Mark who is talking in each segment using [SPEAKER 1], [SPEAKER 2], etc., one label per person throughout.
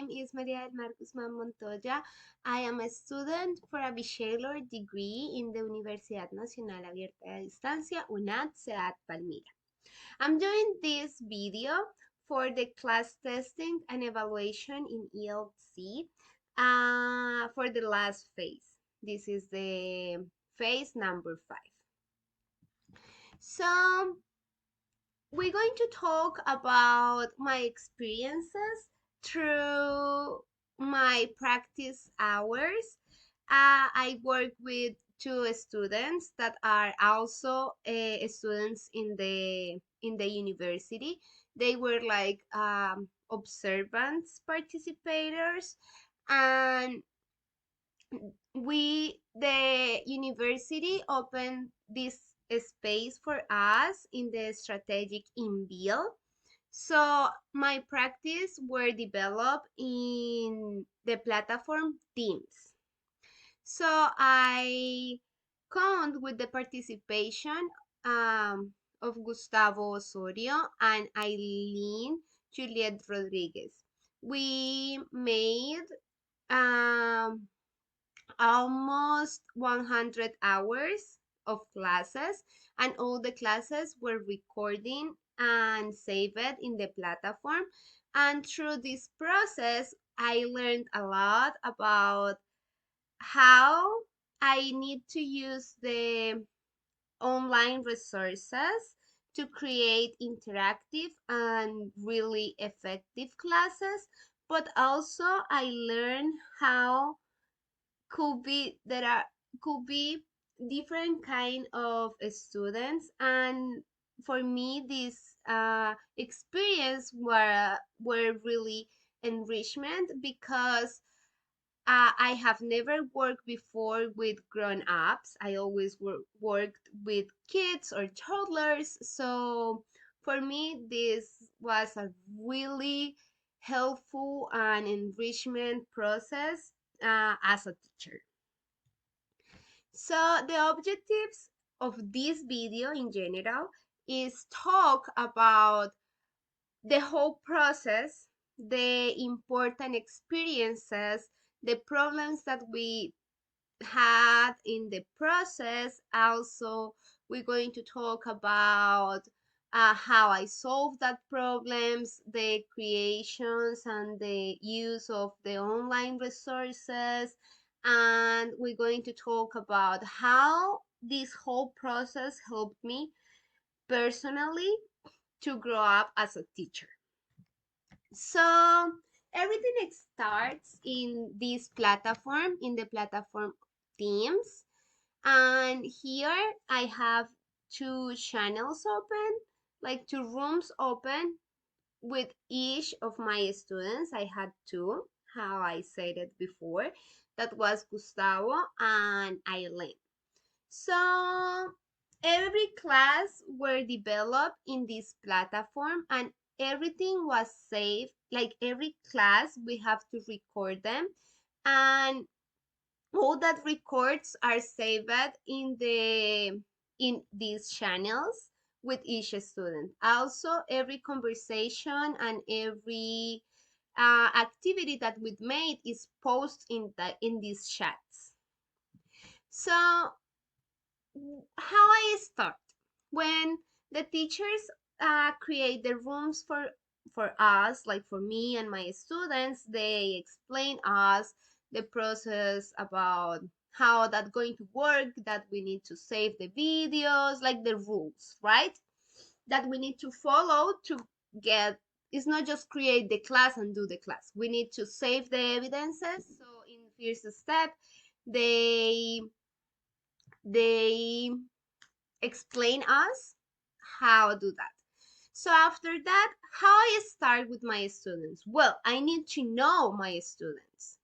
[SPEAKER 1] name is Maria del Mar Guzman Montoya. I am a student for a bachelor degree in the Universidad Nacional Abierta de Distancia, UNAD, Ciudad Palmira. I'm doing this video for the class testing and evaluation in ELC for the last phase. This is the phase number 5. So we're going to talk about my experiences through my practice hours. I work with two students that are also students in the university. They were like observance participators, and the university opened this space for us in the strategic inbuild. So my practice were developed in the platform Teams. So I count with the participation of Gustavo Osorio and Eileen Juliet Rodriguez. We made um, almost 100 hours of classes, and all the classes were recording and saved in the platform. And through this process, I learned a lot about how I need to use the online resources to create interactive and really effective classes. But also I learned how there are could be different kind of students, and for me this experience were really enrichment because I have never worked before with grown-ups. I always worked with kids or toddlers, so for me this was a really helpful and enrichment process as a teacher. So the objectives of this video in general is talk about the whole process, the important experiences, the problems that we had in the process. Also, we're going to talk about how I solved that problems, the creations and the use of the online resources, and we're going to talk about how this whole process helped me personally to grow up as a teacher. So everything starts in this platform, in the platform Teams. And here I have two channels open, like two rooms open with each of my students. I had two, how I said it before. That was Gustavo and Eileen. So every class were developed in this platform, and everything was saved. Like every class, we have to record them, and all that records are saved in these channels with each student. Also, every conversation and every activity that we made is posted in these chats. So how I start when the teachers create the rooms for us, like for me and my students. They explain us the process about how that's going to work, that we need to save the videos, like the rules, right, that we need to follow to get. It's not just create the class and do the class. We need to save the evidences. So in first step, they they explain us how to do that. So after that, how I start with my students? Well, I need to know my students,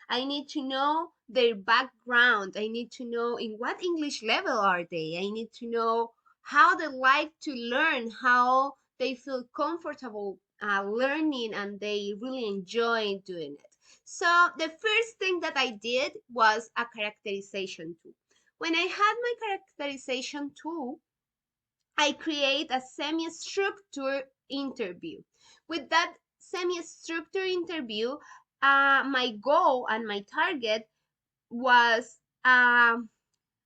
[SPEAKER 1] I need to know their background. I need to know in what English level are they. I need to know how they like to learn, how they feel comfortable learning, and they really enjoy doing it. So the first thing that I did was a characterization tool. When I had my characterization tool, I create a semi-structured interview. With that semi-structured interview, my goal and my target was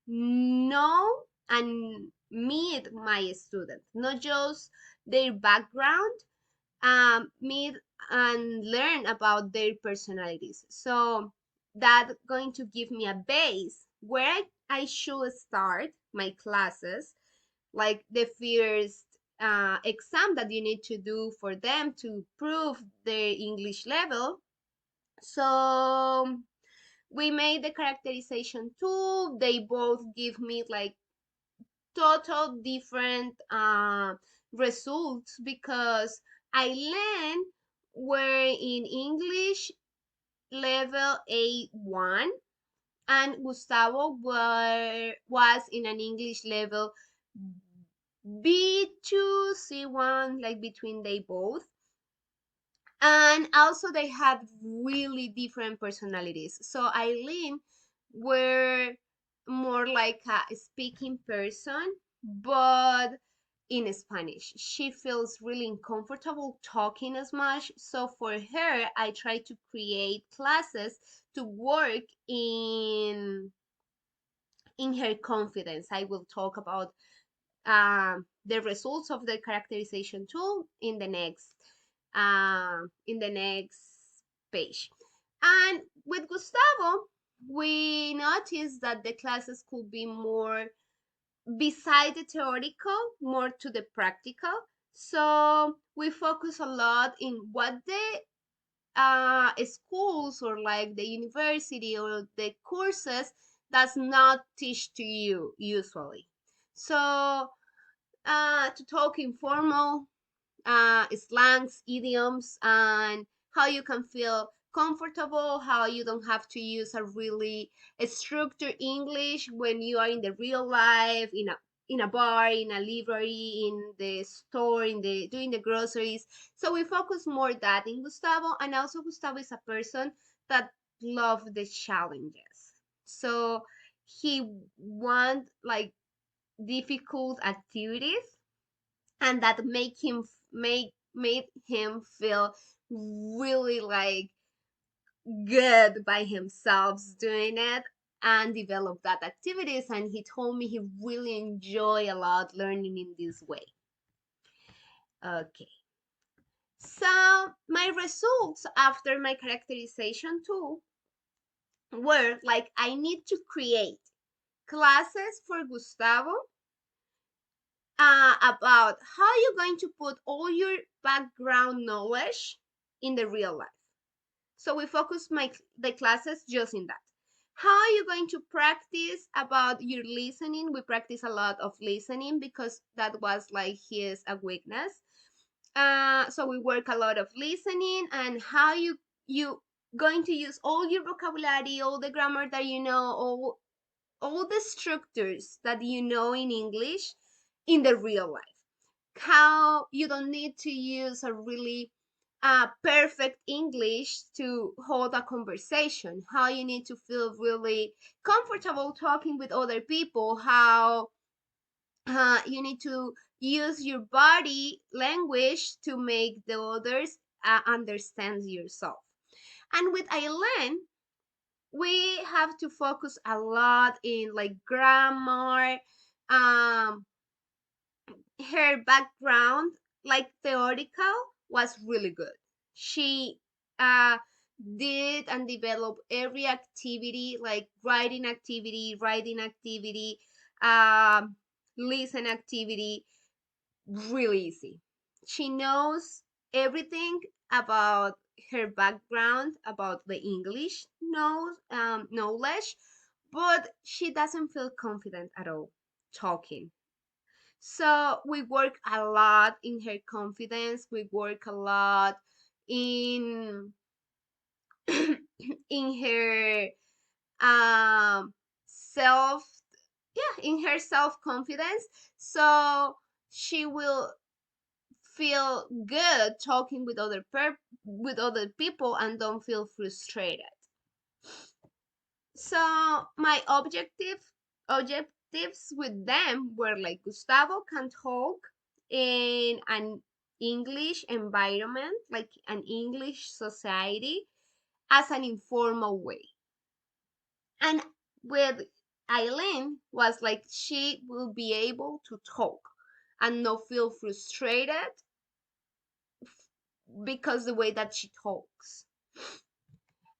[SPEAKER 1] know and meet my students, not just their background, meet and learn about their personalities. So that going to give me a base where I should start my classes, like the first exam that you need to do for them to prove their English level. So we made the characterization tool. They both give me like total different results because I learned were in English level A1 and Gustavo was in an English level B2 C1, like between they both. And also they had really different personalities. So Eileen were more like a speaking person, but in Spanish. She feels really uncomfortable talking as much. So for her, I try to create classes to work in her confidence. I will talk about the results of the characterization tool in the next page. And with Gustavo, we noticed that the classes could be more beside the theoretical, more to the practical. So we focus a lot in what the schools or like the university or the courses does not teach to you usually. So to talk informal slangs, idioms, and how you can feel comfortable, how you don't have to use a really structured English when you are in the real life, in a bar, in a library, in the store, in the doing the groceries. So we focus more that in Gustavo, and also Gustavo is a person that love the challenges. So he want like difficult activities and that made him feel really like good by himself doing it and develop that activities, and he told me he really enjoy a lot learning in this way. Okay, so my results after my characterization tool were like I need to create classes for Gustavo about how you're going to put all your background knowledge in the real life. So we focus the classes just in that. How are you going to practice about your listening? We practice a lot of listening because that was like his a weakness. So we work a lot of listening and how you going to use all your vocabulary, all the grammar that you know, all the structures that you know in English in the real life. How you don't need to use a really perfect English to hold a conversation, how you need to feel really comfortable talking with other people, how you need to use your body language to make the others understand yourself. And with Aileen, we have to focus a lot in like grammar, um, her background, like theoretical, was really good. She uh, did and developed every activity, like writing activity, um, listen activity, really easy. She knows everything about her background, about the English knowledge, but she doesn't feel confident at all talking. So we work a lot in her confidence. We work a lot in in her self, yeah, in her self confidence. So she will feel good talking with with other people and don't feel frustrated. So my objectives with them were like Gustavo can talk in an English environment, like an English society, as an informal way. And with Eileen was like she will be able to talk and not feel frustrated because the way that she talks.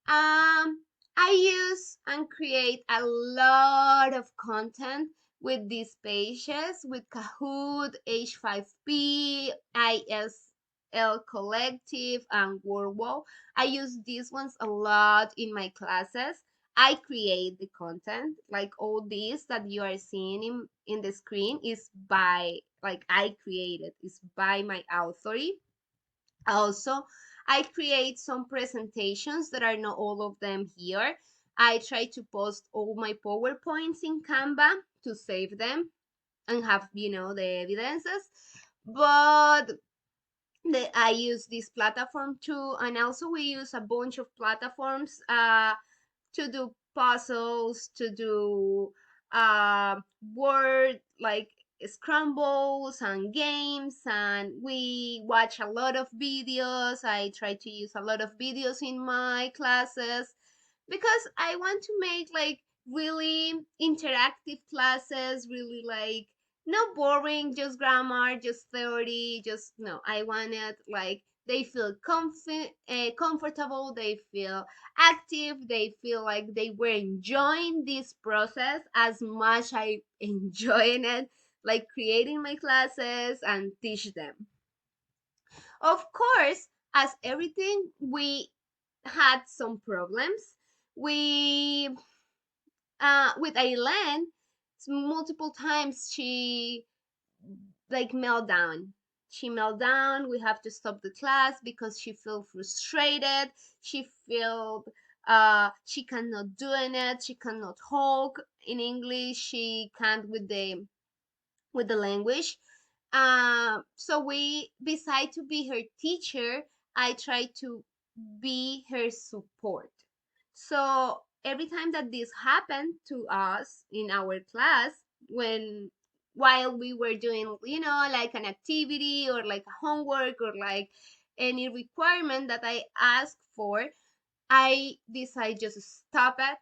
[SPEAKER 1] I use and create a lot of content with these pages with Kahoot, H5P, ISL Collective, and WordWall. I use these ones a lot in my classes. I create the content, like all these that you are seeing in the screen is by, like I created, is by my authority. Also, I create some presentations that are not all of them here. I try to post all my PowerPoints in Canva to save them and have, the evidences. But I use this platform too, and also we use a bunch of platforms to do puzzles, to do word like scrambles and games, and we watch a lot of videos. I try to use a lot of videos in my classes because I want to make like really interactive classes, really like not boring, just grammar, just theory, just no. I want it like they feel comfortable, they feel active, they feel like they were enjoying this process as much I enjoying it, like creating my classes and teach them. Of course, as everything, we had some problems. We with Aileen, multiple times she like meltdown. She meltdown. We have to stop the class because she feel frustrated. She feel she cannot do it. She cannot talk in English. She can't with the language. So we decide to be her teacher. I try to be her support. So every time that this happened to us in our class, when while we were doing, like an activity or like a homework or like any requirement that I asked for, I decide just stop it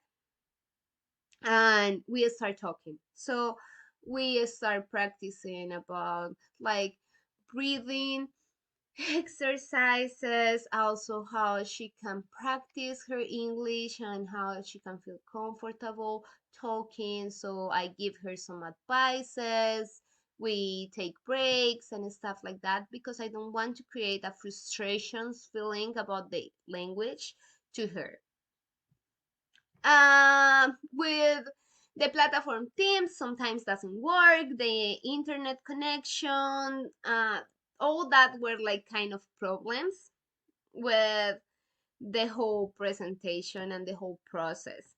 [SPEAKER 1] and we start talking. So we start practicing about like breathing exercises, also how she can practice her English and how she can feel comfortable talking. So I give her some advices. We take breaks and stuff like that because I don't want to create a frustrations feeling about the language to her. With the platform Teams, sometimes doesn't work. The internet connection, all that were like kind of problems with the whole presentation and the whole process.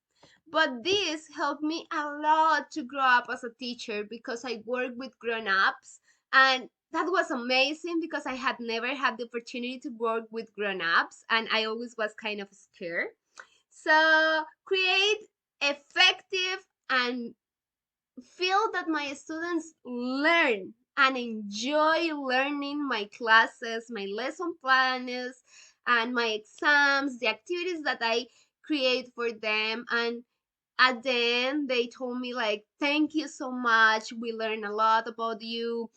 [SPEAKER 1] But this helped me a lot to grow up as a teacher because I work with grown-ups, and that was amazing because I had never had the opportunity to work with grown-ups and I always was kind of scared. So create effective and feel that my students learn and enjoy learning my classes, my lesson plans, and my exams, the activities that I create for them. And at the end, they told me like, "Thank you so much. We learned a lot about you."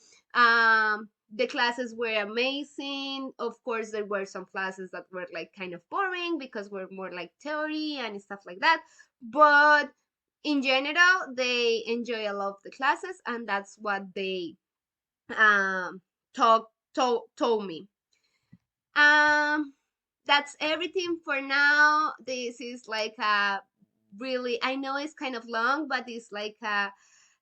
[SPEAKER 1] The classes were amazing. Of course, there were some classes that were like kind of boring because we're more like theory and stuff like that. But in general, they enjoy a lot of the classes, and that's what they um told me. Um, that's everything for now. This is like a really, I know it's kind of long, but it's like a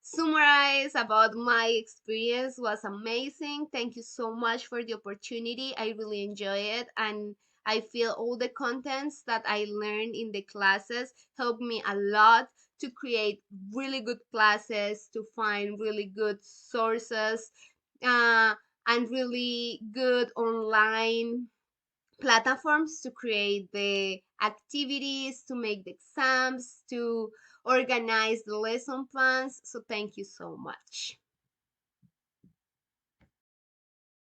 [SPEAKER 1] summarize about my experience. Was amazing. Thank you so much for the opportunity. I really enjoy it, and I feel all the contents that I learned in the classes helped me a lot to create really good classes, to find really good sources, uh, and really good online platforms to create the activities, to make the exams, to organize the lesson plans. So thank you so much.